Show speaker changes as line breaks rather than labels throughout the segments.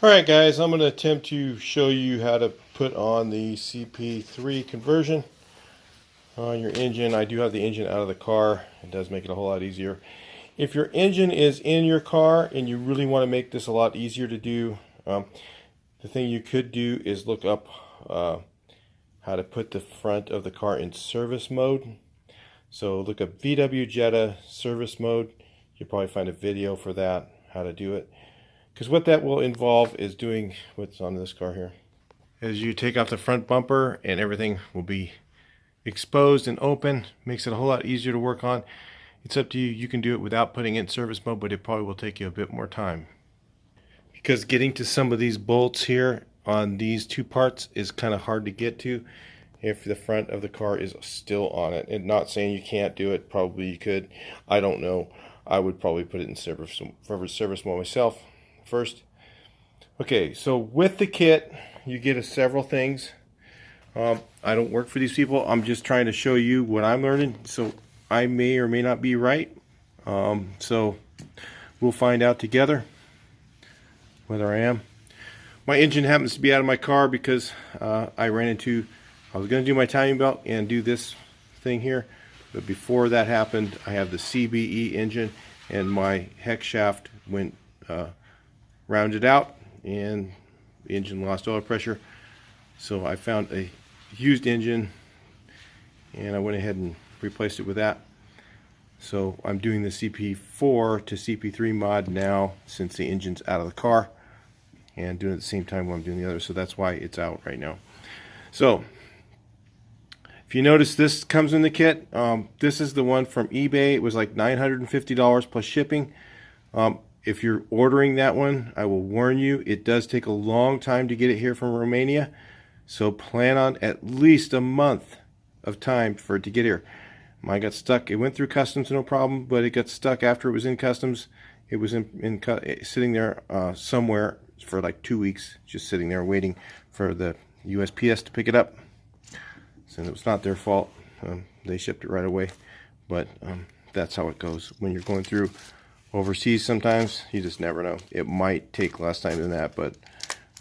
Alright guys, I'm going to attempt to show you how to put on the CP3 conversion on your engine. I do have the engine out of the car. It does make it a whole lot easier. If your engine is in your car and you really want to make this a lot easier to do, the thing you could do is look up how to put the front of the car in service mode. So look up VW Jetta service mode. You'll probably find a video for that, how to do it. Because what that will involve is doing what's on this car here. As you take off the front bumper and everything will be exposed and open, makes it a whole lot easier to work on. It's up to you. You can do it without putting it in service mode, but it probably will take you a bit more time. Because getting to some of these bolts here on these two parts is kind of hard to get to if the front of the car is still on it. And not saying you can't do it, probably you could. I don't know. I would probably put it in service mode myself first. Okay, so with the kit you get several things. I don't work for these people. I'm just trying to show you what I'm learning, so I may or may not be right. So we'll find out together whether I am. My engine happens to be out of my car because I was going to do my timing belt and do this thing here, but before that happened I have the CBE engine and my hex shaft went rounded out and the engine lost oil pressure. So I found a used engine and I went ahead and replaced it with that. So I'm doing the CP4 to CP3 mod now since the engine's out of the car, and doing it at the same time while I'm doing the other, so that's why it's out right now. So if you notice, this comes in the kit. This is the one from eBay. It was like $950 plus shipping. If you're ordering that one, I will warn you, it does take a long time to get it here from Romania. So plan on at least a month of time for it to get here. Mine got stuck. It went through customs no problem, but it got stuck after it was in customs. It was sitting there somewhere for like 2 weeks, just sitting there waiting for the USPS to pick it up. So it was not their fault. They shipped it right away. But that's how it goes when you're going through overseas. Sometimes you just never know. It might take less time than that, but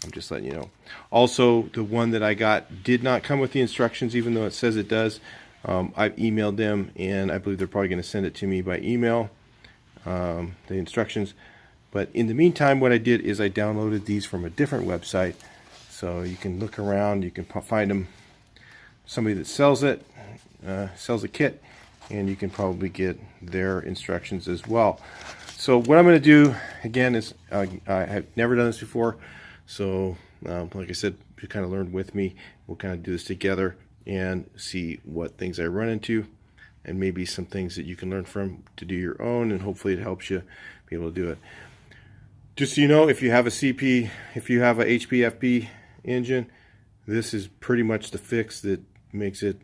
I'm just letting you know. Also, the one that I got did not come with the instructions, even though it says it does. I've emailed them and I believe they're probably going to send it to me by email, the instructions. But in the meantime, what I did is I downloaded these from a different website, so you can look around, you can find them, somebody that sells it, sells a kit, and you can probably get their instructions as well. So what I'm going to do again is I have never done this before, so like I said, you kind of learn with me. We'll kind of do this together and see what things I run into, and maybe some things that you can learn from to do your own, and hopefully it helps you be able to do it. Just so you know, if you have a HPFP engine, this is pretty much the fix that makes it,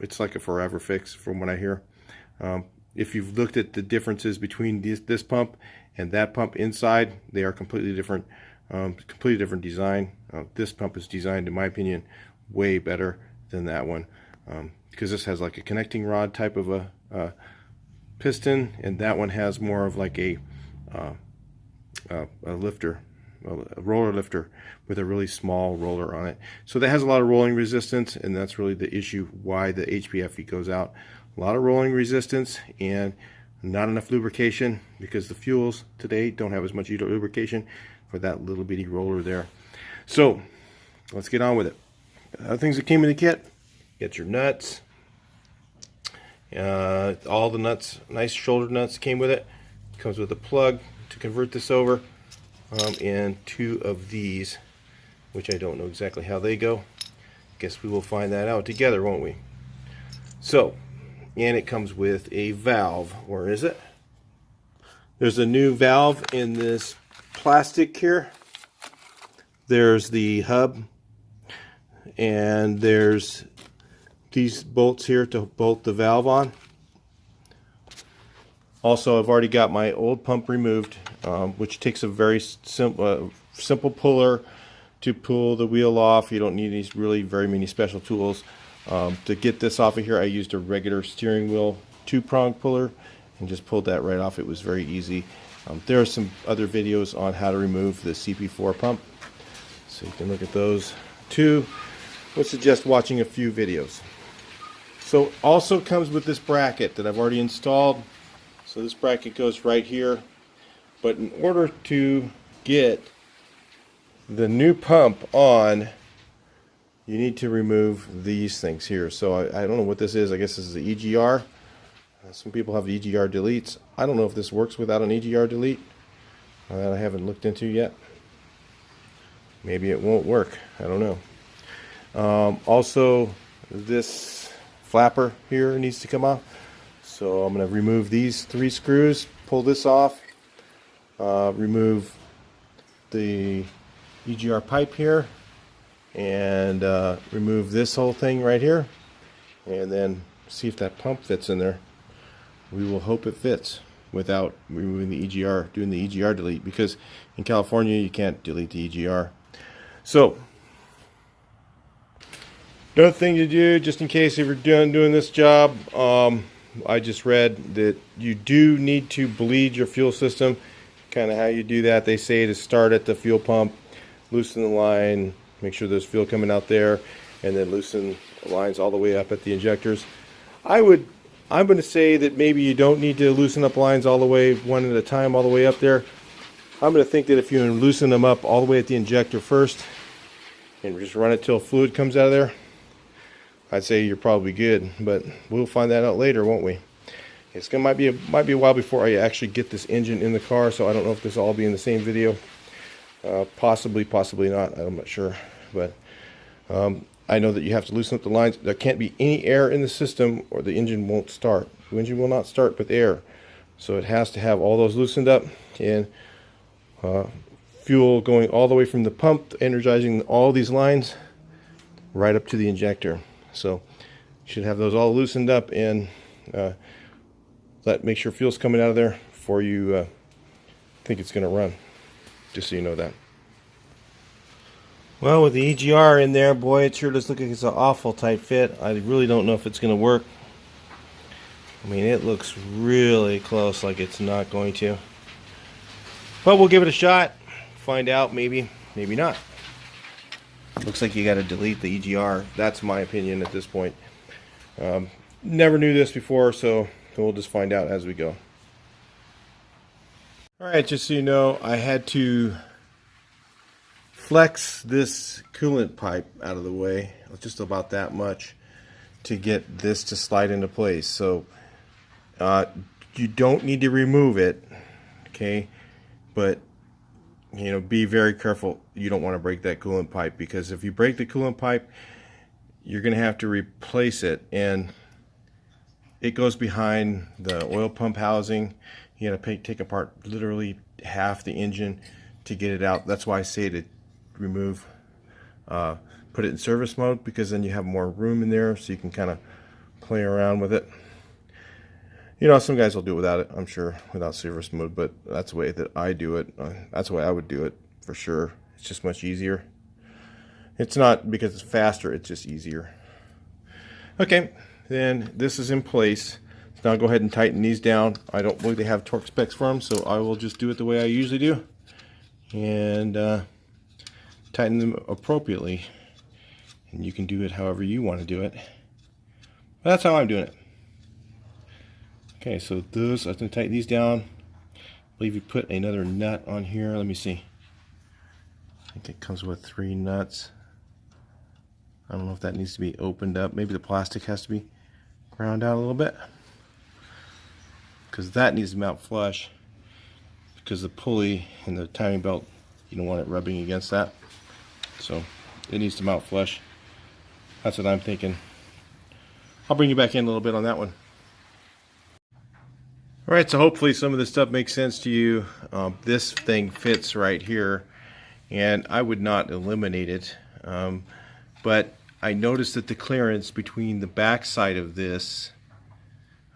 it's like a forever fix from what I hear. If you've looked at the differences between this pump and that pump inside, they are completely different design. This pump is designed, in my opinion, way better than that one, because this has like a connecting rod type of a piston, and that one has more of like a lifter, a roller lifter with a really small roller on it. So that has a lot of rolling resistance, and that's really the issue why the HPFP goes out. A lot of rolling resistance and not enough lubrication, because the fuels today don't have as much lubrication for that little bitty roller there. So let's get on with it. Other things that came in the kit: get your nuts. All the nuts, nice shoulder nuts came with it. Comes with a plug to convert this over, and 2 of these, which I don't know exactly how they go. Guess we will find that out together, won't we? So, and it comes with a valve. Where is it? There's a new valve in this plastic here. There's the hub, and there's these bolts here to bolt the valve on. Also, I've already got my old pump removed, which takes a very simple puller to pull the wheel off. You don't need these very many special tools. To get this off of here, I used a regular steering wheel 2-prong puller and just pulled that right off. It was very easy. There are some other videos on how to remove the CP4 pump, so you can look at those too. I would suggest watching a few videos. So also comes with this bracket that I've already installed. So this bracket goes right here, but in order to get the new pump on, you need to remove these things here. So I don't know what this is. I guess this is the EGR. Some people have EGR deletes. I don't know if this works without an EGR delete. That I haven't looked into yet. Maybe it won't work. I don't know. Also, this flapper here needs to come off. So I'm going to remove these 3 screws, pull this off, remove the EGR pipe here, and remove this whole thing right here, and then see if that pump fits in there. We will hope it fits without removing the EGR, doing the EGR delete, because in California you can't delete the EGR. So another thing to do, just in case if you're doing this job, I just read that you do need to bleed your fuel system. Kind of how you do that, they say to start at the fuel pump, loosen the line, make sure there's fuel coming out there, and then loosen the lines all the way up at the injectors. I'm going to say that maybe you don't need to loosen up lines all the way, one at a time, all the way up there. I'm going to think that if you loosen them up all the way at the injector first, and just run it till fluid comes out of there, I'd say you're probably good. But we'll find that out later, won't we? It's gonna might be a while before I actually get this engine in the car, so I don't know if this will all be in the same video. Possibly not. I'm not sure, but I know that you have to loosen up the lines. There can't be any air in the system, or the engine won't start. The engine will not start with air, so it has to have all those loosened up, and fuel going all the way from the pump, energizing all these lines right up to the injector. So you should have those all loosened up, and make sure fuel's coming out of there before you think it's going to run, just so you know that. Well, with the EGR in there, boy, it sure does look like it's an awful tight fit. I really don't know if it's going to work. I mean, it looks really close like it's not going to. But we'll give it a shot. Find out, maybe not. Looks like you got to delete the EGR. That's my opinion at this point. Never knew this before, so we'll just find out as we go. Alright, just so you know, I had to flex this coolant pipe out of the way, just about that much, to get this to slide into place. So you don't need to remove it, okay, but you know, be very careful. You don't want to break that coolant pipe, because if you break the coolant pipe, you're going to have to replace it, and it goes behind the oil pump housing. You got to take apart literally half the engine to get it out. That's why I say to remove, put it in service mode, because then you have more room in there, so you can kind of play around with it. You know, some guys will do it without it, I'm sure, without service mode, but that's the way that I do it. That's the way I would do it, for sure. It's just much easier. It's not because it's faster, it's just easier. Okay, then this is in place. So now go ahead and tighten these down. I don't believe they have torque specs for them, so I will just do it the way I usually do, and tighten them appropriately. And you can do it however you want to do it. But that's how I'm doing it. Okay, so those, I'm going to tighten these down. I believe you put another nut on here. Let me see. I think it comes with 3 nuts. I don't know if that needs to be opened up. Maybe the plastic has to be ground out a little bit, because that needs to mount flush, because the pulley and the timing belt, you don't want it rubbing against that. So it needs to mount flush. That's what I'm thinking. I'll bring you back in a little bit on that one. Alright, so hopefully some of this stuff makes sense to you. This thing fits right here, and I would not eliminate it, but I noticed that the clearance between the back side of this,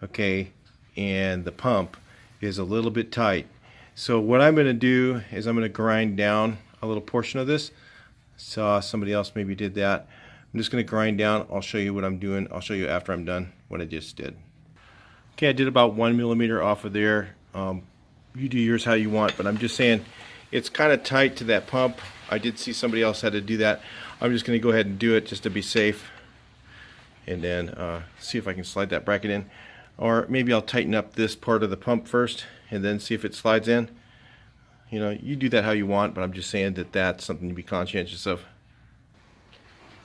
okay, and the pump is a little bit tight. So what I'm going to do is I'm going to grind down a little portion of this. Saw somebody else maybe did that. I'm just going to grind down. I'll show you what I'm doing. I'll show you after I'm done what I just did. Okay, I did about 1 millimeter off of there. you do yours how you want, but I'm just saying it's kind of tight to that pump. I did see somebody else had to do that. I'm just going to go ahead and do it just to be safe, and then see if I can slide that bracket in. Or maybe I'll tighten up this part of the pump first and then see if it slides in. You know, you do that how you want, but I'm just saying that that's something to be conscientious of.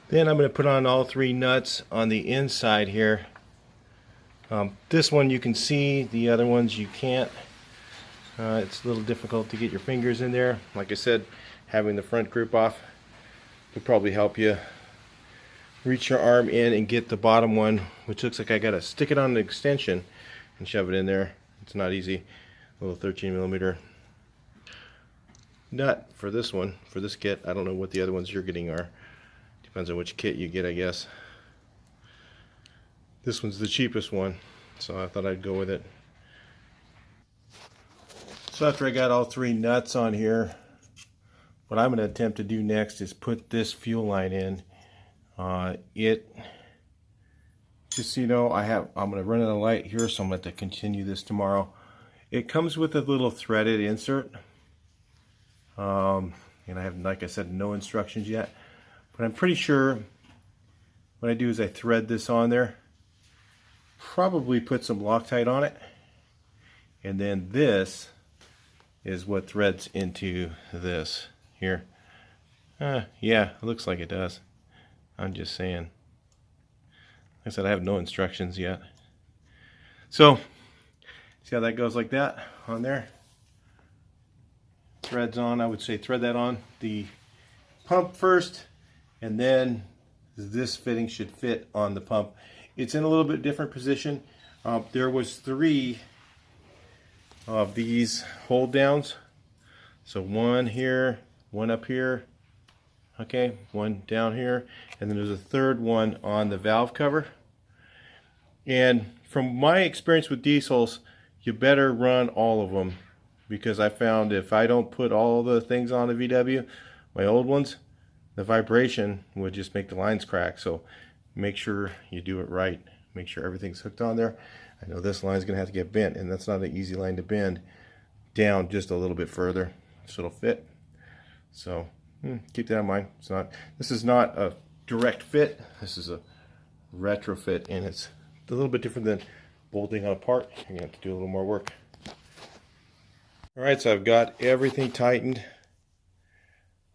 Then I'm going to put on all 3 nuts on the inside here. This one you can see, the other ones you can't. It's a little difficult to get your fingers in there. Like I said, having the front grip off would probably help you reach your arm in and get the bottom one, which looks like I gotta stick it on an extension and shove it in there. It's not easy. A little 13mm nut for this one, for this kit. I don't know what the other ones you're getting are. Depends on which kit you get, I guess. This one's the cheapest one, so I thought I'd go with it. So after I got all 3 nuts on here, what I'm going to attempt to do next is put this fuel line in. Just so you know, I'm going to run out of light here, so I'm going to have to continue this tomorrow. It comes with a little threaded insert, and I have, like I said, no instructions yet, but I'm pretty sure what I do is I thread this on there, probably put some Loctite on it, and then this is what threads into this here. Yeah, it looks like it does. I'm just saying. Like I said, I have no instructions yet. So, see how that goes like that on there? Threads on, I would say thread that on the pump first, and then this fitting should fit on the pump. It's in a little bit different position. There was 3 of these hold downs. So one here, one up here, okay, one down here, and then there's a 3rd one on the valve cover. And from my experience with diesels, you better run all of them, because I found if I don't put all the things on the VW, my old ones, the vibration would just make the lines crack. So make sure you do it right. Make sure everything's hooked on there. I know this line is going to have to get bent, and that's not an easy line to bend down just a little bit further so it'll fit. So keep that in mind. This is not a direct fit. This is a retrofit, and it's a little bit different than bolting on a part. You're going to have to do a little more work. Alright, so I've got everything tightened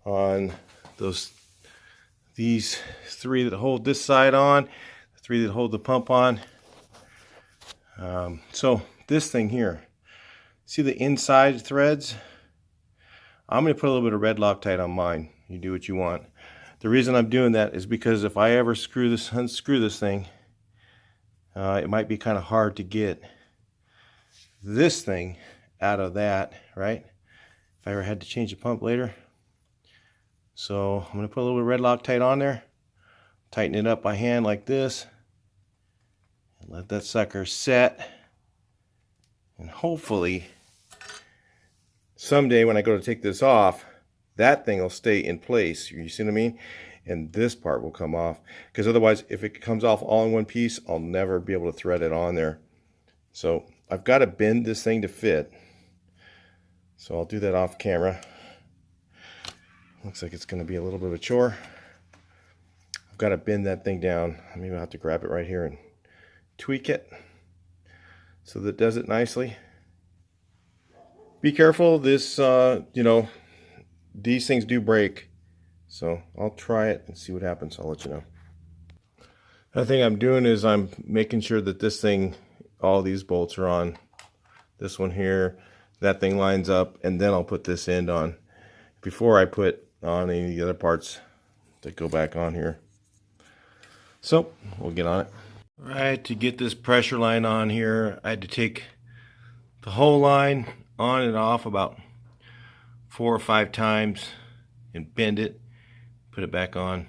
on these 3 that hold this side on, the 3 that hold the pump on. So this thing here, see the inside threads? I'm going to put a little bit of red Loctite on mine. You do what you want. The reason I'm doing that is because if I ever unscrew this thing, it might be kind of hard to get this thing out of that, right? If I ever had to change the pump later. So I'm going to put a little bit of red Loctite on there, tighten it up by hand like this, and let that sucker set. And hopefully someday when I go to take this off, that thing will stay in place. You see what I mean? And this part will come off, because otherwise if it comes off all in one piece, I'll never be able to thread it on there. So I've got to bend this thing to fit. So I'll do that off camera. Looks like it's going to be a little bit of a chore. I've got to bend that thing down. Maybe I'll have to grab it right here and tweak it so that it does it nicely. Be careful. This, you know, these things do break. So I'll try it and see what happens. I'll let you know. The thing I'm doing is I'm making sure that this thing, all these bolts are on. This one here, that thing lines up, and then I'll put this end on before I put on any of the other parts that go back on here. So we'll get on it. All right, to get this pressure line on here, I had to take the whole line on and off about 4 or 5 times and bend it, put it back on,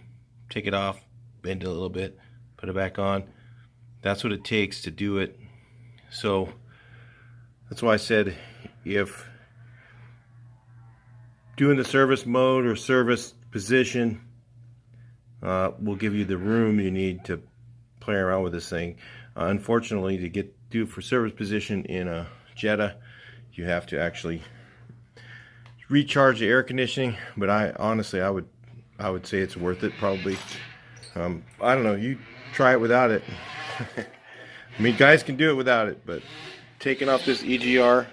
take it off, bend it a little bit, put it back on. That's what it takes to do it. So that's why I said if doing the service mode or service position will give you the room you need to play around with this thing. Unfortunately, to do it for service position in a Jetta, you have to actually recharge the air conditioning. But honestly, I would say it's worth it probably. I don't know, you try it without it. I mean, guys can do it without it, but taking off this EGR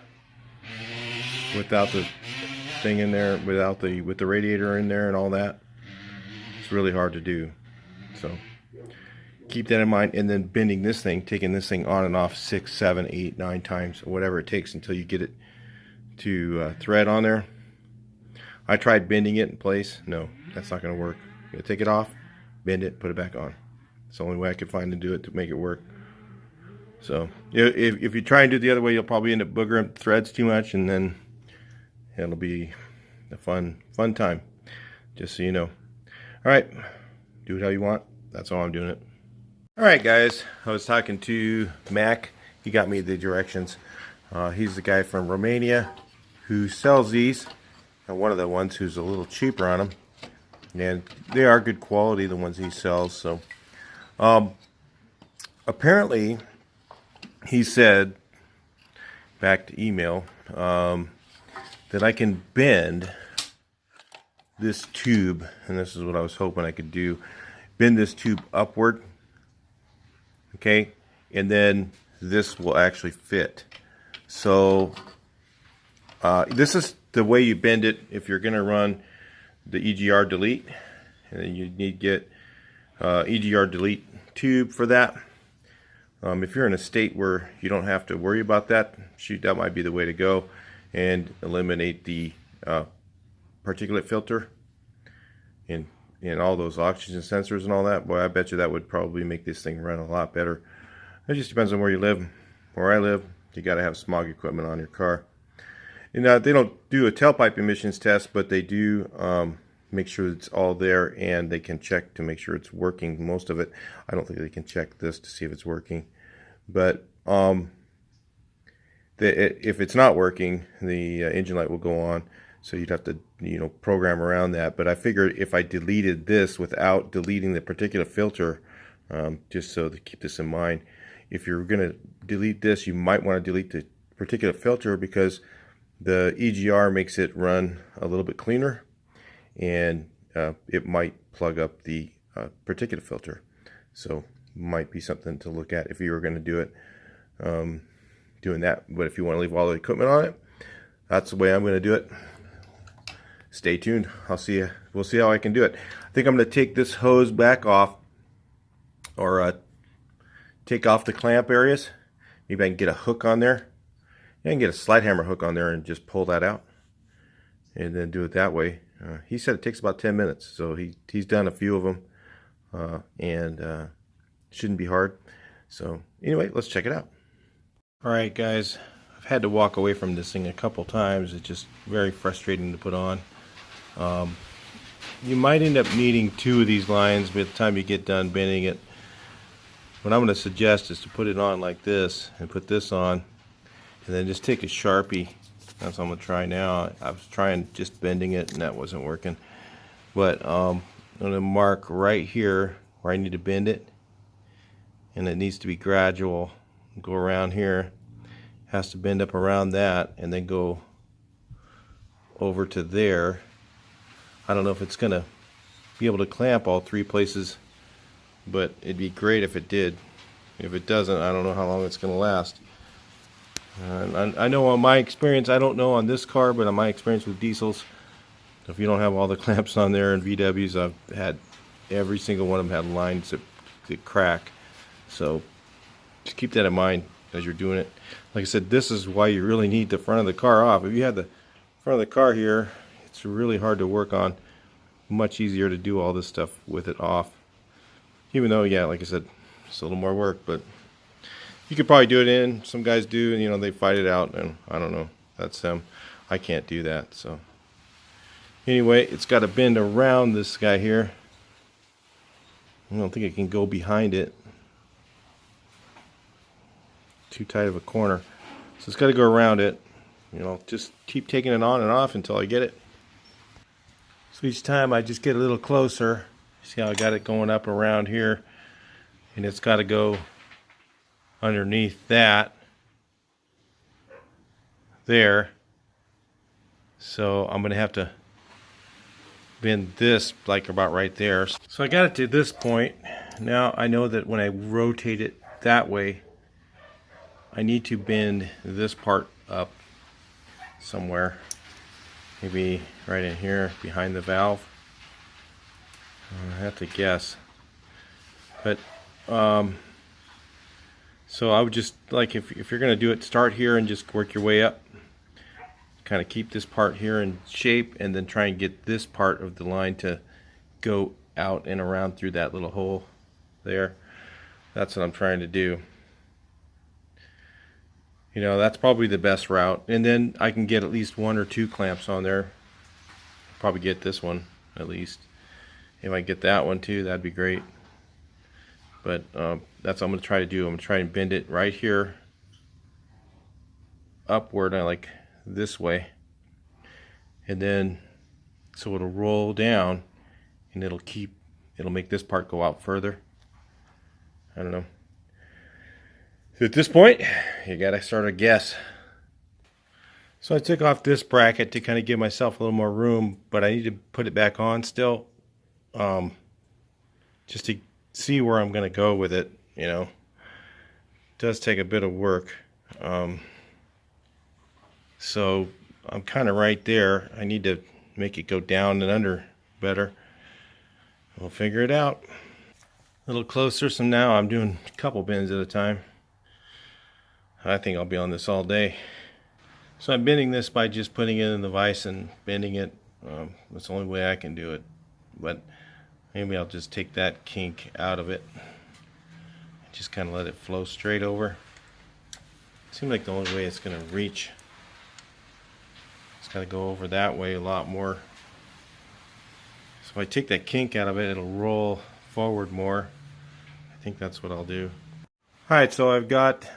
without the thing in there, with the radiator in there and all that, it's really hard to do. So keep that in mind. And then bending this thing, taking this thing on and off 6, 7, 8, 9 times, whatever it takes until you get it to thread on there. I tried bending it in place. No, that's not going to work. You gotta take it off, bend it, put it back on. It's the only way I could find to do it to make it work. So if you try and do it the other way, you'll probably end up boogering threads too much, and then it'll be a fun time, just so you know. All right, do it how you want. That's how I'm doing it. All right, guys, I was talking to Mac. He got me the directions. He's the guy from Romania who sells these, and one of the ones who's a little cheaper on them, and they are good quality, the ones he sells. So apparently he said back to email that I can bend this tube, and this is what I was hoping I could do, bend this tube upward, okay, and then this will actually fit. So this is the way you bend it if you're going to run the EGR delete, and then you need to get EGR delete tube for that. If you're in a state where you don't have to worry about that, shoot, that might be the way to go, and eliminate the particulate filter and all those oxygen sensors and all that. Boy, I bet you that would probably make this thing run a lot better. It just depends on where you live. Where I live, you got to have smog equipment on your car. And they don't do a tailpipe emissions test, but they do make sure it's all there, and they can check to make sure it's working. Most of it, I don't think they can check this to see if it's working. But if it's not working, the engine light will go on. So you'd have to, program around that. But I figured if I deleted this without deleting the particulate filter, just so to keep this in mind, if you're going to delete this, you might want to delete the particulate filter, because the EGR makes it run a little bit cleaner, and it might plug up the particulate filter. So might be something to look at if you were going to do it, doing that. But if you want to leave all the equipment on it, that's the way I'm going to do it. Stay tuned. I'll see you. We'll see how I can do it. I think I'm going to take this hose back off, or take off the clamp areas. Maybe I can get a hook on there. I can get a slide hammer hook on there and just pull that out, and then do it that way. He said it takes about 10 minutes, so he's done a few of them, and shouldn't be hard. So anyway, let's check it out. All right, guys, I've had to walk away from this thing a couple times. It's just very frustrating to put on. You might end up needing 2 of these lines by the time you get done bending it. What I'm going to suggest is to put it on like this, and put this on, and then just take a Sharpie. That's what I'm going to try now. I was trying just bending it, and that wasn't working. But I'm going to mark right here where I need to bend it, and it needs to be gradual. Go around here, has to bend up around that, and then go over to there. I don't know if it's going to be able to clamp all 3 places, but it'd be great if it did. If it doesn't, I don't know how long it's going to last. I know on my experience, I don't know on this car, but on my experience with diesels, if you don't have all the clamps on there, and VWs, I've had every single one of them had lines that crack. So just keep that in mind as you're doing it. Like I said, this is why you really need the front of the car off. If you have the front of the car here, it's really hard to work on. Much easier to do all this stuff with it off. Even though, yeah, like I said, it's a little more work, but you could probably do it in. Some guys do, and they fight it out, and I don't know. That's them. I can't do that. So anyway, it's got to bend around this guy here. I don't think it can go behind it. Too tight of a corner. So it's got to go around it. Just keep taking it on and off until I get it. So each time I just get a little closer. See how I got it going up around here, and it's got to go underneath that. there. So I'm going to have to bend this like about right there. So I got it to this point. Now I know that when I rotate it that way, I need to bend this part up somewhere. Maybe right in here behind the valve. I have to guess. But so I would just, like, if you're going to do it, start here and just work your way up. Kind of keep this part here in shape, and then try and get this part of the line to go out and around through that little hole there. That's what I'm trying to do. You know, that's probably the best route. And then I can get at least 1 or 2 clamps on there. Probably get this one at least. If I get that one too, that'd be great. But that's what I'm going to try to do. I'm going to try and bend it right here upward, like this way, and then so it'll roll down, and it'll make this part go out further. I don't know. So at this point, you gotta start a guess. So I took off this bracket to kind of give myself a little more room, but I need to put it back on still, just to see where I'm gonna go with it. You know, it does take a bit of work. So I'm kind of right there. I need to make it go down and under better. We'll figure it out. A little closer. So now I'm doing a couple bends at a time. I think I'll be on this all day. So I'm bending this by just putting it in the vise and bending it. That's the only way I can do it. But maybe I'll just take that kink out of it. Just kind of let it flow straight over. Seems like the only way it's going to reach. It's got to go over that way a lot more. So if I take that kink out of it, it'll roll forward more. I think that's what I'll do. Alright, so I've got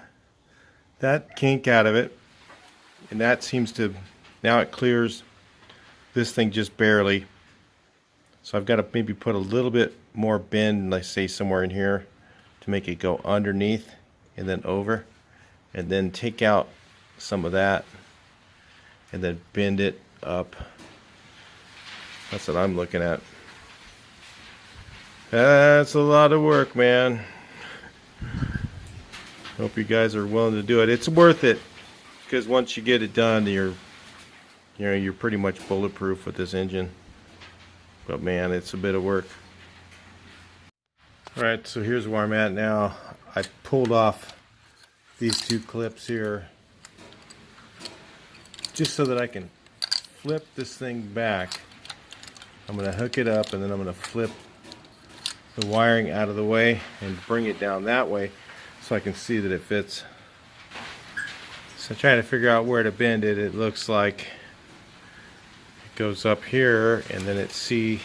that kink out of it, and that seems to, now it clears this thing just barely. So I've got to maybe put a little bit more bend, let's say somewhere in here, to make it go underneath and then over, and then take out some of that and then bend it up. That's what I'm looking at. That's a lot of work, man. Hope you guys are willing to do it. It's worth it, because once you get it done, you're pretty much bulletproof with this engine. But man, it's a bit of work. Alright, so here's where I'm at now. I pulled off these 2 clips here just so that I can flip this thing back. I'm going to hook it up, and then I'm going to flip the wiring out of the way and bring it down that way so I can see that it fits. So trying to figure out where to bend it. It looks like it goes up here, and then it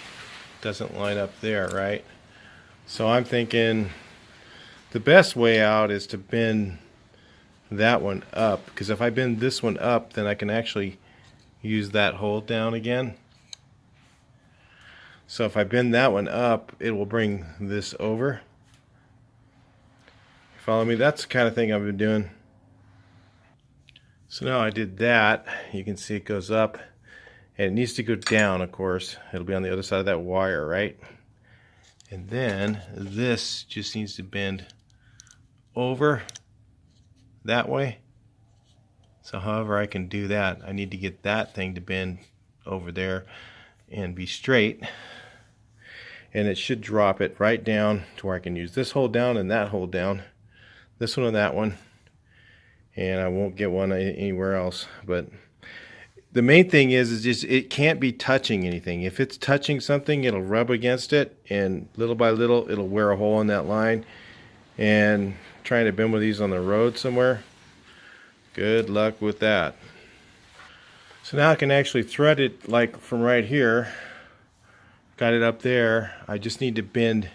doesn't line up there, right? So I'm thinking the best way out is to bend that one up, because if I bend this one up, then I can actually use that hold down again. So if I bend that one up, it will bring this over. Follow me? That's the kind of thing I've been doing. So now I did that. You can see it goes up, and it needs to go down, of course. It'll be on the other side of that wire, right? And then this just needs to bend over that way. So however I can do that, I need to get that thing to bend over there and be straight. And it should drop it right down to where I can use this hold down and that hold down. This one and that one. And I won't get one anywhere else. But the main thing is just it can't be touching anything. If it's touching something, it'll rub against it, and little by little it'll wear a hole in that line. And trying to bend with these on the road somewhere, good luck with that. So now I can actually thread it like from right here. Got it up there. I just need to bend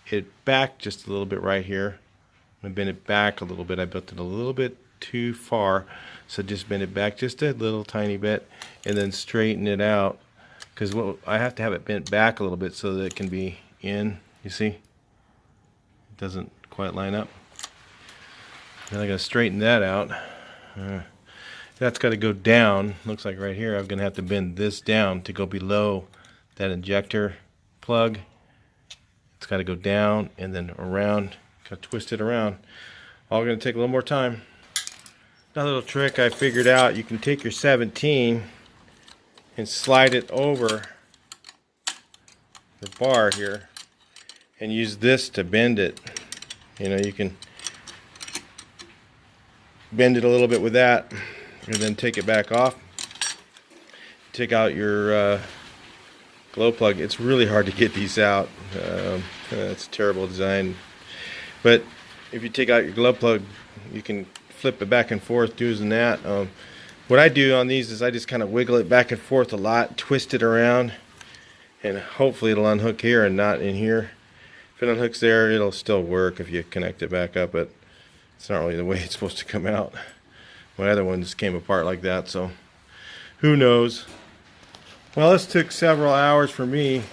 it back just a little bit right here. I'm gonna bend it back a little bit. I built it a little bit too far, so just bend it back just a little tiny bit, and then straighten it out, because I have to have it bent back a little bit so that it can be in. You see, it doesn't quite line up. Then I gotta straighten that out, That's got to go down. Looks like right here I'm going to have to bend this down to go below that injector plug. It's got to go down and then around, got to twist it around. All going to take a little more time. Another little trick I figured out, you can take your 17 and slide it over the bar here and use this to bend it. You know, you can bend it a little bit with that and then take it back off. Take out your glow plug. It's really hard to get these out. It's a terrible design. But if you take out your glow plug, you can flip it back and forth using that. What I do on these is I just kind of wiggle it back and forth a lot, twist it around, and hopefully it'll unhook here and not in here. If it unhooks there, it'll still work if you connect it back up, but it's not really the way it's supposed to come out. My other one just came apart like that, so who knows. Well, this took several hours for me,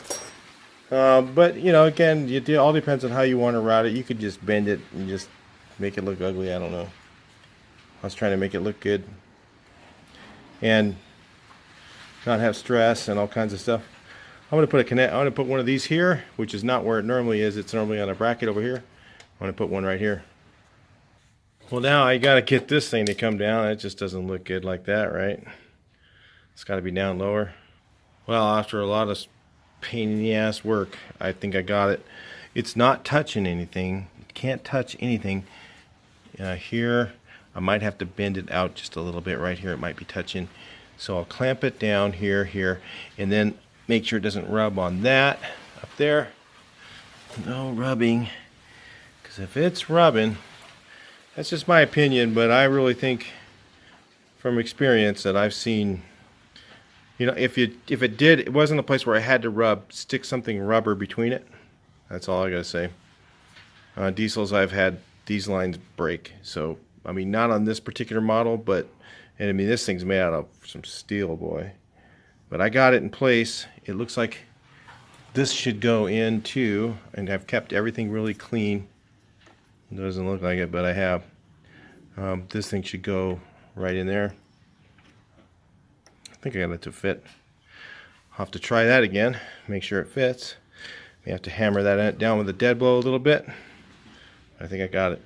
but you know, again, it all depends on how you want to route it. You could just bend it and just make it look ugly. I don't know. I was trying to make it look good and not have stress and all kinds of stuff. I'm going to put one of these here, which is not where it normally is. It's normally on a bracket over here. I'm going to put one right here. Well, now I got to get this thing to come down. It just doesn't look good like that, right? It's got to be down lower. Well, after a lot of pain in the ass work, I think I got it. It's not touching anything. It can't touch anything. Here, I might have to bend it out just a little bit. Right here, it might be touching. So I'll clamp it down here, and then make sure it doesn't rub on that up there. No rubbing, because if it's rubbing, that's just my opinion, but I really think from experience that I've seen, you know, if it wasn't a place where I had to stick something rubber between it. That's all I gotta say. Diesels, I've had these lines break. So I mean, not on this particular model, but and I mean, this thing's made out of some steel, boy. But I got it in place. It looks like this should go in too, and I've kept everything really clean. It doesn't look like it, but I have. This thing should go right in there. I think I got it to fit. I'll have to try that again, make sure it fits. May have to hammer that down with a dead blow a little bit. I think I got it.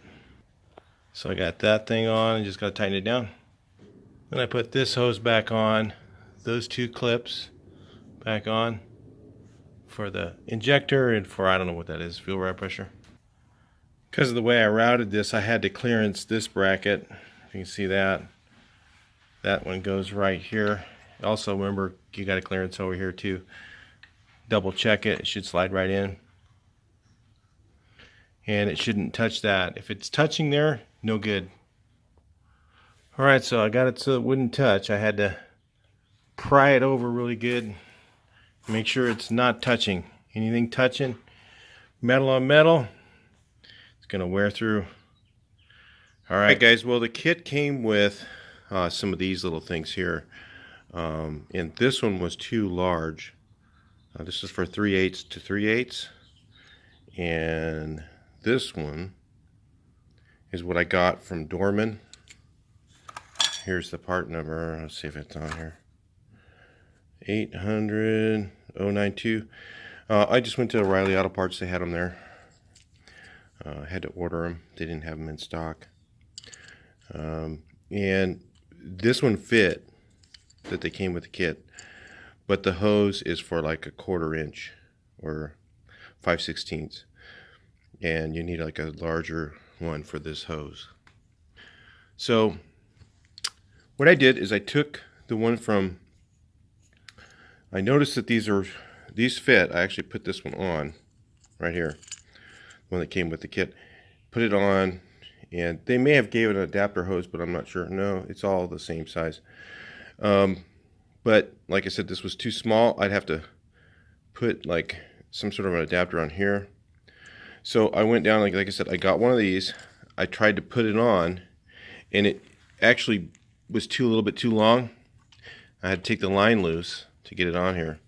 So I got that thing on and just got to tighten it down. Then I put this hose back on, those two clips back on for the injector and for, I don't know what that is, fuel rod pressure. Because of the way I routed this, I had to clearance this bracket. You can see that. That one goes right here. Also, remember, you got a clearance over here too. Double check it. It should slide right in. And it shouldn't touch that. If it's touching there, no good. Alright, so I got it so it wouldn't touch. I had to pry it over really good. Make sure it's not touching. Anything touching, metal on metal, it's going to wear through. Alright guys, well the kit came with some of these little things here. And this one was too large. This is for 3/8 to 3/8. And this one is what I got from Dorman. Here's the part number. Let's see if it's on here. 800-092. I just went to O'Reilly Auto Parts. They had them there. I had to order them. They didn't have them in stock. And this one fit, that they came with the kit, but the hose is for like a 1/4 inch or 5/16, and you need like a larger one for this hose. So what I did is I took the one from, I noticed that these fit. I actually put this one on right here, the one that came with the kit, put it on, and they may have gave it an adapter hose, but I'm not sure. No, it's all the same size. But like I said, this was too small. I'd have to put like some sort of an adapter on here. So I went down, like I said, I got one of these. I tried to put it on, and it actually was a little bit too long. I had to take the line loose to get it on here.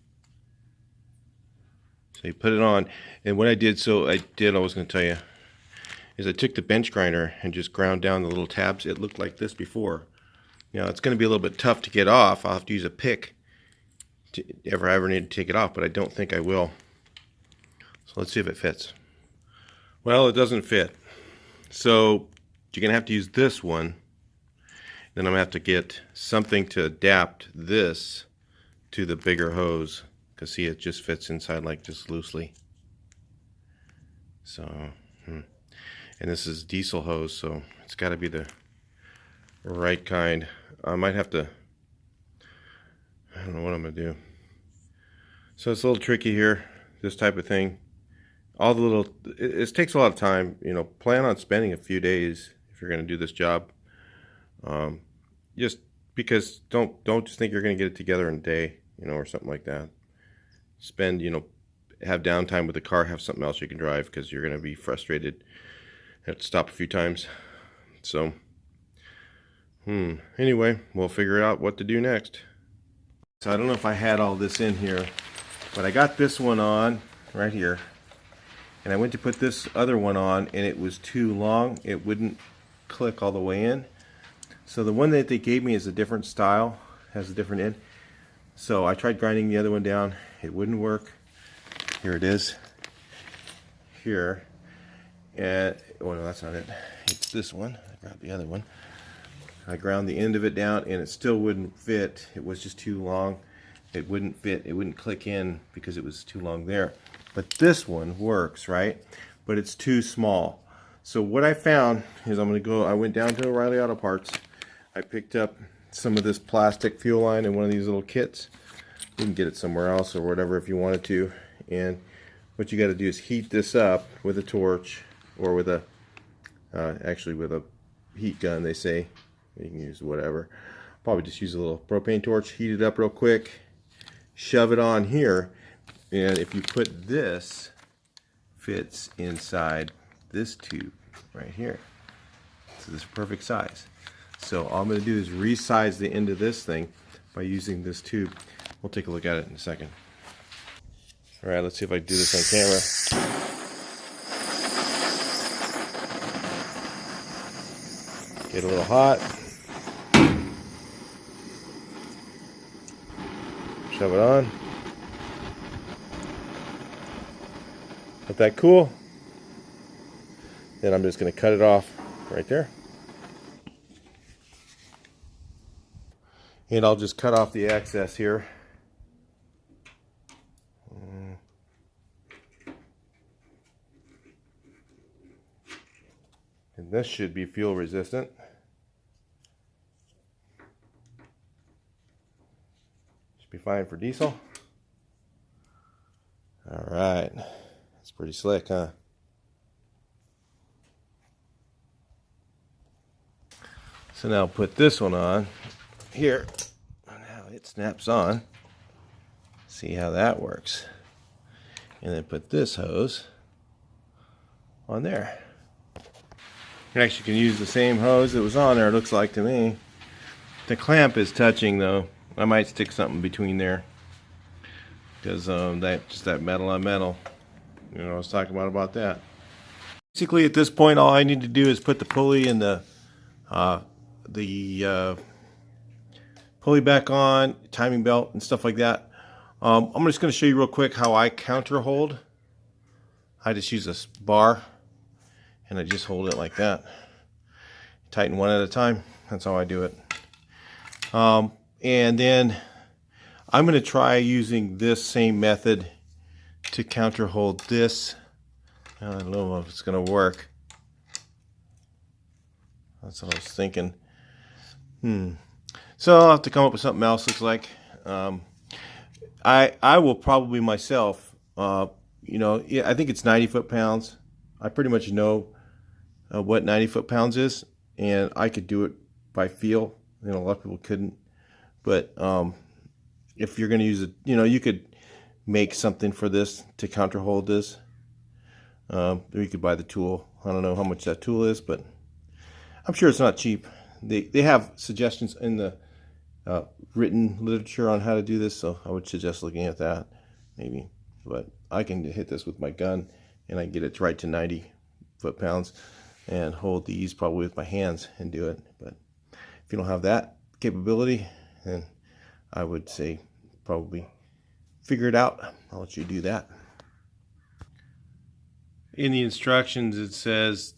So you put it on, and what I did, I was going to tell you, is I took the bench grinder and just ground down the little tabs. It looked like this before. Now it's going to be a little bit tough to get off. I'll have to use a pick if I ever need to take it off, but I don't think I will. So let's see if it fits. Well, it doesn't fit. So you're going to have to use this one. Then I'm going to have to get something to adapt this to the bigger hose. Because see, it just fits inside like just loosely. So, and this is diesel hose, so it's got to be the right kind. I might have to, I don't know what I'm going to do. So it's a little tricky here, this type of thing. All the little, it takes a lot of time, you know. Plan on spending a few days if you're going to do this job. Just because don't just think you're going to get it together in a day, you know, or something like that. Spend, you know, have downtime with the car, have something else you can drive, because you're going to be frustrated. Have to stop a few times. So, anyway, we'll figure out what to do next. So I don't know if I had all this in here, but I got this one on right here. And I went to put this other one on, and it was too long. It wouldn't click all the way in. So the one that they gave me is a different style, has a different end. So I tried grinding the other one down. It wouldn't work. Here it is. Here. And, oh no, that's not it. It's this one. I grabbed the other one. I ground the end of it down, and it still wouldn't fit. It was just too long. It wouldn't fit. It wouldn't click in because it was too long there. But this one works, right? But it's too small. So what I found is I went down to O'Reilly Auto Parts. I picked up some of this plastic fuel line in one of these little kits. You can get it somewhere else or whatever if you wanted to. And what you got to do is heat this up with a torch, or with a, actually with a heat gun, they say. You can use whatever. Probably just use a little propane torch, heat it up real quick, shove it on here. And if you put this, fits inside this tube right here. So this is perfect size. So all I'm going to do is resize the end of this thing by using this tube. We'll take a look at it in a second. All right, let's see if I can do this on camera. Get a little hot. Shove it on. Let that cool. Then I'm just going to cut it off right there. And I'll just cut off the excess here. And this should be fuel resistant. Should be fine for diesel. All right. It's pretty slick, huh? So now I'll put this one on here. Now it snaps on. See how that works. And then put this hose on there. You actually can use the same hose that was on there, it looks like to me. The clamp is touching though. I might stick something between there, because that metal on metal. You know, I was talking about that. Basically, at this point, all I need to do is put the pulley and the pulley back on, timing belt, and stuff like that. I'm just going to show you real quick how I counter hold. I just use this bar, and I just hold it like that. Tighten one at a time. That's how I do it. And then I'm going to try using this same method to counter hold this. I don't know if it's going to work. That's what I was thinking. So I'll have to come up with something else. Looks like I will probably myself. You know, I think it's 90 foot-pounds. I pretty much know what 90 foot-pounds is, and I could do it by feel. You know, a lot of people couldn't. But if you're going to use it, you know, you could make something for this to counter hold this. Or you could buy the tool. I don't know how much that tool is, but I'm sure it's not cheap. They have suggestions in the written literature on how to do this, so I would suggest looking at that maybe. But I can hit this with my gun, and I can get it right to 90 foot-pounds and hold these probably with my hands and do it. But if you don't have that capability, then I would say probably figure it out. I'll let you do that. In the instructions it says,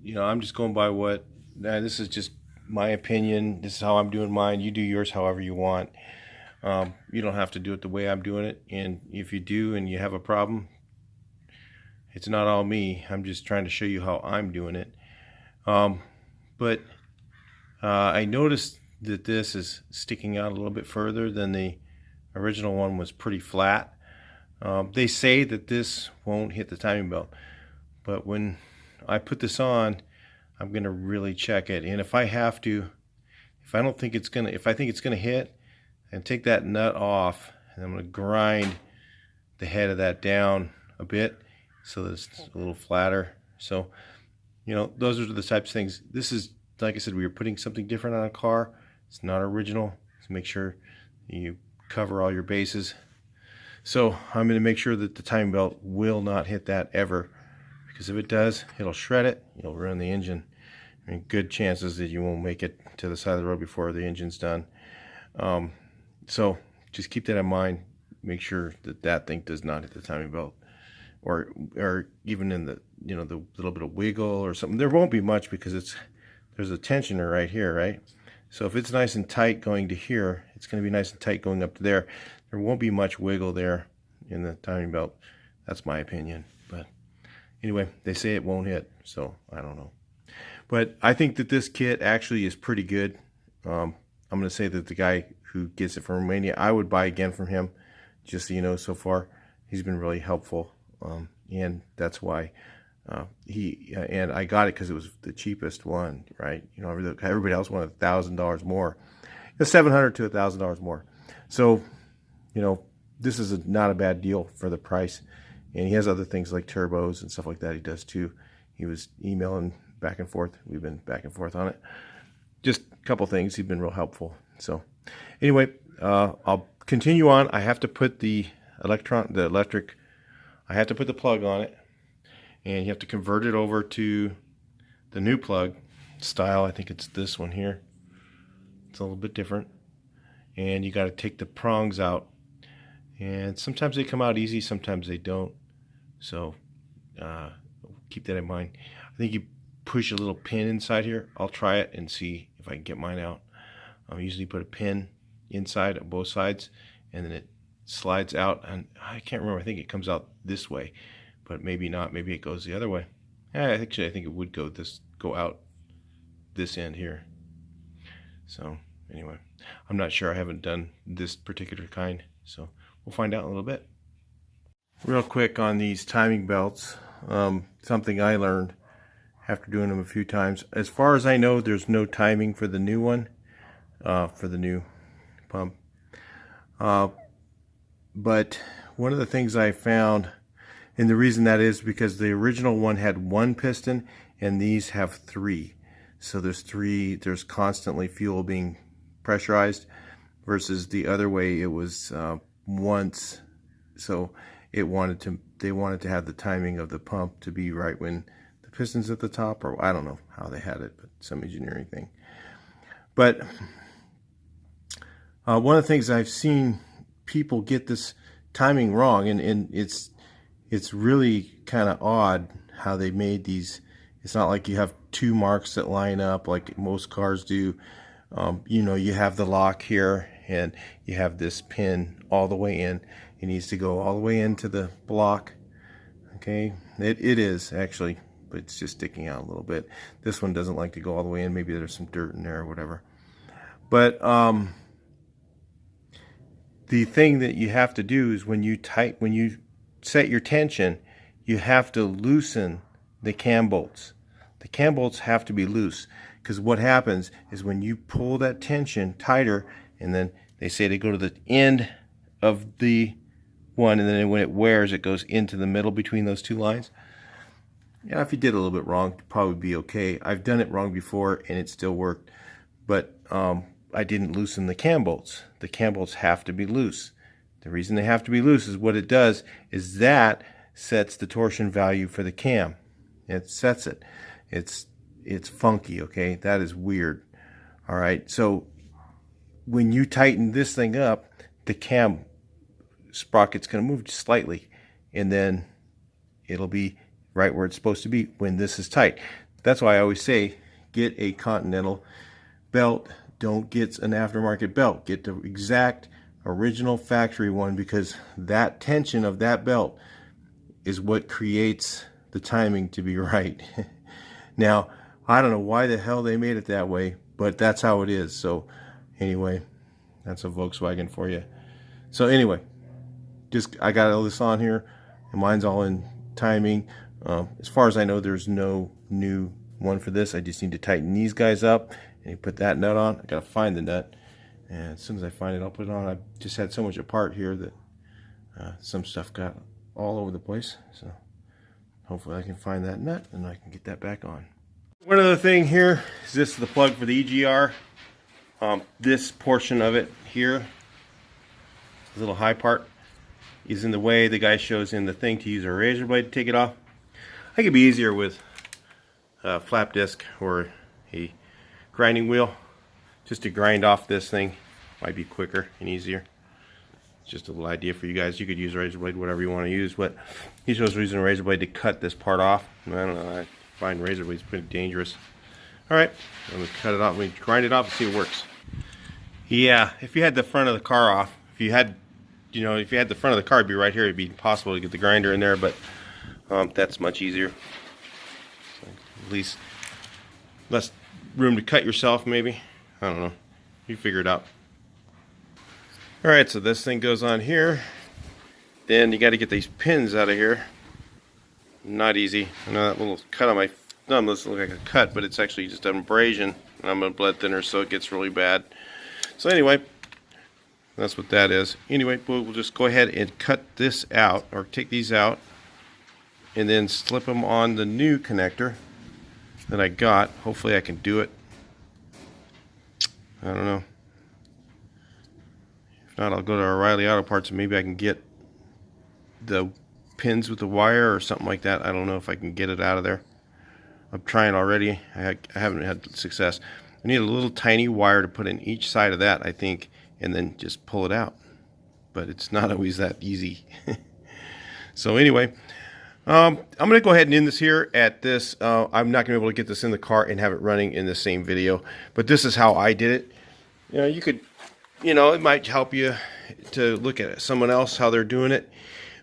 you know, I'm just going by what, this is just my opinion, this is how I'm doing mine, you do yours however you want. You don't have to do it the way I'm doing it, and if you do and you have a problem, it's not all me. I'm just trying to show you how I'm doing it. But I noticed that this is sticking out a little bit further than the original one was pretty flat. They say that this won't hit the timing belt, but when I put this on, I'm going to really check it. And if I have to, if I think it's going to hit, and take that nut off, and I'm going to grind the head of that down a bit so that it's a little flatter. So, you know, those are the types of things. This is, like I said, we were putting something different on a car. It's not original, so make sure you cover all your bases. So I'm going to make sure that the timing belt will not hit that ever, because if it does, it'll shred it, it'll ruin the engine, and good chances that you won't make it to the side of the road before the engine's done. So just keep that in mind. Make sure that that thing does not hit the timing belt, or even in the, you know, the little bit of wiggle or something. There won't be much because there's a tensioner right here, right? So if it's nice and tight going to here, it's going to be nice and tight going up to there. There won't be much wiggle there in the timing belt. That's my opinion. But anyway, they say it won't hit, so I don't know. But I think that this kit actually is pretty good. I'm going to say that the guy who gets it from Romania, I would buy again from him, just so you know. So far he's been really helpful, and that's why and I got it because it was the cheapest one, right? You know, everybody else wanted $1,000 more. It's $700 to $1,000 more. So, you know, this is not a bad deal for the price. And he has other things like turbos and stuff like that he does too. He was emailing back and forth. We've been back and forth on it. Just a couple things. He's been real helpful. So anyway, I'll continue on. I have to put the electric, I have to put the plug on it, and you have to convert it over to the new plug style. I think it's this one here. It's a little bit different, and you got to take the prongs out, and sometimes they come out easy, sometimes they don't. So keep that in mind. I think you push a little pin inside here. I'll try it and see if I can get mine out. I usually put a pin inside of both sides, and then it slides out, and I can't remember, I think it comes out this way, but maybe not, maybe it goes the other way. Actually, I think it would go out this end here. So anyway, I'm not sure, I haven't done this particular kind, so we'll find out in a little bit. Real quick on these timing belts, something I learned after doing them a few times. As far as I know, there's no timing for the new one, for the new pump. But one of the things I found, and the reason that is because the original one had one piston and these have three. So there's constantly fuel being pressurized, versus the other way it was once. So they wanted to have the timing of the pump to be right when the piston's at the top, or I don't know how they had it, but some engineering thing. But one of the things I've seen people get this timing wrong, and it's really kind of odd how they made these. It's not like you have two marks that line up like most cars do. You know, you have the lock here, and you have this pin all the way in. It needs to go all the way into the block. Okay, it is actually, but it's just sticking out a little bit. This one doesn't like to go all the way in. Maybe there's some dirt in there or whatever. But the thing that you have to do is when you set your tension, you have to loosen the cam bolts. The cam bolts have to be loose, because what happens is when you pull that tension tighter, and then they say to go to the end of the one, and then when it wears, it goes into the middle between those two lines. Yeah, if you did a little bit wrong, it'd probably be okay. I've done it wrong before and it still worked, but I didn't loosen the cam bolts. The cam bolts have to be loose. The reason they have to be loose is what it does is that sets the torsion value for the cam. It sets it. It's funky, okay? That is weird. All right, so when you tighten this thing up, the cam sprocket's going to move just slightly, and then it'll be right where it's supposed to be when this is tight. That's why I always say get a Continental belt. Don't get an aftermarket belt. Get the exact original factory one, because that tension of that belt is what creates the timing to be right. Now, I don't know why the hell they made it that way, but that's how it is. So anyway, that's a Volkswagen for you. So anyway, just I got all this on here, and mine's all in timing. As far as I know, there's no new one for this. I just need to tighten these guys up and put that nut on. I gotta find the nut, and as soon as I find it, I'll put it on. I just had so much apart here that some stuff got all over the place. So hopefully I can find that nut and I can get that back on. One other thing here is this is the plug for the EGR. This portion of it here, the little high part, is in the way. The guy shows in the thing to use a razor blade to take it off. I think it'd be easier with a flap disc or a grinding wheel, just to grind off this thing. Might be quicker and easier. Just a little idea for you guys. You could use a razor blade, whatever you want to use, but he shows using a razor blade to cut this part off. I don't know, I find razor blades pretty dangerous. Alright, I'm going to cut it off. We grind it off and see if it works. Yeah, if you had the front of the car off, if you had the front of the car, it'd be right here. It'd be impossible to get the grinder in there, but that's much easier. So at least less room to cut yourself, maybe. I don't know. You figure it out. Alright, so this thing goes on here. Then you got to get these pins out of here. Not easy. I know that little cut on my thumb doesn't look like a cut, but it's actually just an abrasion. And I'm a blood thinner, so it gets really bad. So anyway, that's what that is. Anyway, we'll just go ahead and cut this out, or take these out, and then slip them on the new connector that I got. Hopefully I can do it. I don't know. If not, I'll go to O'Reilly Auto Parts and maybe I can get the pins with the wire or something like that. I don't know if I can get it out of there. I'm trying already. I haven't had success. I need a little tiny wire to put in each side of that, I think, and then just pull it out. But it's not always that easy. So anyway, I'm going to go ahead and end this here at this. I'm not going to be able to get this in the car and have it running in the same video. But this is how I did it. You know, you could, it might help you to look at someone else, how they're doing it.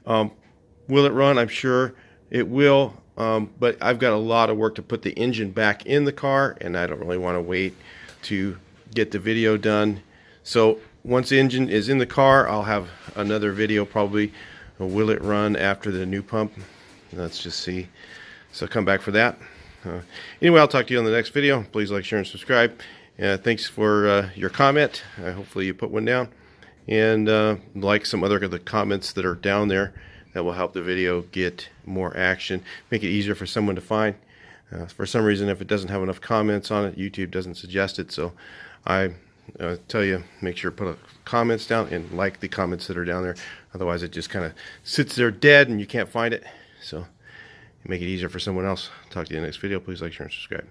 Will it run? I'm sure it will. But I've got a lot of work to put the engine back in the car, and I don't really want to wait to get the video done. So once the engine is in the car, I'll have another video probably. Will it run after the new pump? Let's just see. So come back for that. Anyway, I'll talk to you on the next video. Please like, share, and subscribe. Thanks for your comment. Hopefully you put one down. And like some other of the comments that are down there. That will help the video get more action, make it easier for someone to find. For some reason, if it doesn't have enough comments on it, YouTube doesn't suggest it. So I tell you, make sure to put comments down and like the comments that are down there. Otherwise, it just kind of sits there dead and you can't find it. So make it easier for someone else. Talk to you in the next video. Please like, share, and subscribe.